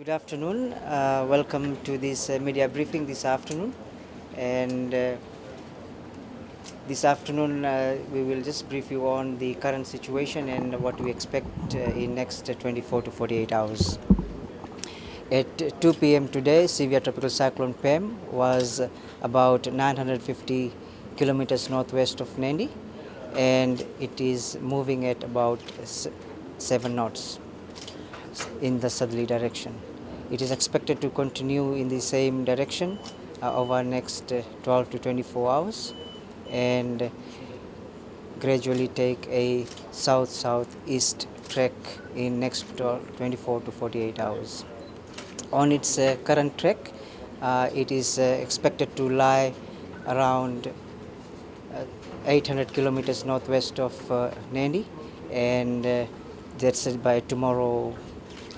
Good afternoon. Welcome to this media briefing this afternoon. And this afternoon, we will just brief you on the current situation and what we expect in next 24 to 48 hours. At 2 p.m. today, severe tropical cyclone Pam was about 950 kilometers northwest of Nandi, and it is moving at about 7 knots in the southerly direction. It is expected to continue in the same direction over next 12 to 24 hours and gradually take a south-southeast trek in next 24 to 48 hours. On its current trek, it is expected to lie around 800 kilometers northwest of Nandi, and that's by tomorrow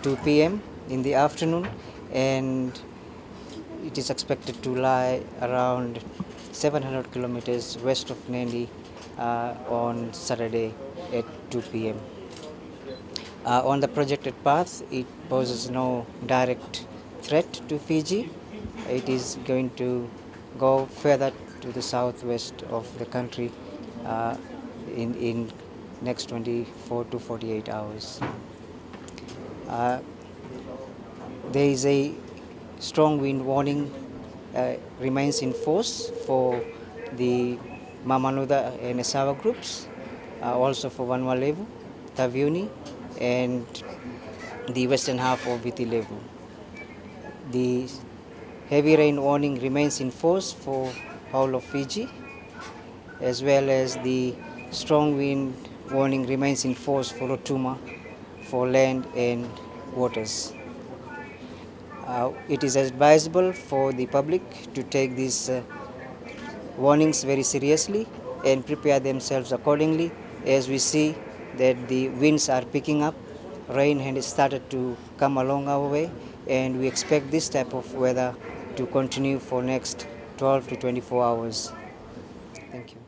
2 p.m. in the afternoon, and it is expected to lie around 700 kilometers west of Nandi on Saturday at 2 p.m. On the projected path, it poses no direct threat to Fiji. It is going to go further to the southwest of the country in next 24 to 48 hours. There is a strong wind warning remains in force for the Mamanuda and Esawa groups, also for Vanuatu, Taviuni, and the western half of Viti Levu. The heavy rain warning remains in force for whole of Fiji, as well as the strong wind warning remains in force for Rotuma, for land and waters. It is advisable for the public to take these warnings very seriously and prepare themselves accordingly, as we see that the winds are picking up, rain has started to come along our way, and we expect this type of weather to continue for next 12 to 24 hours. Thank you.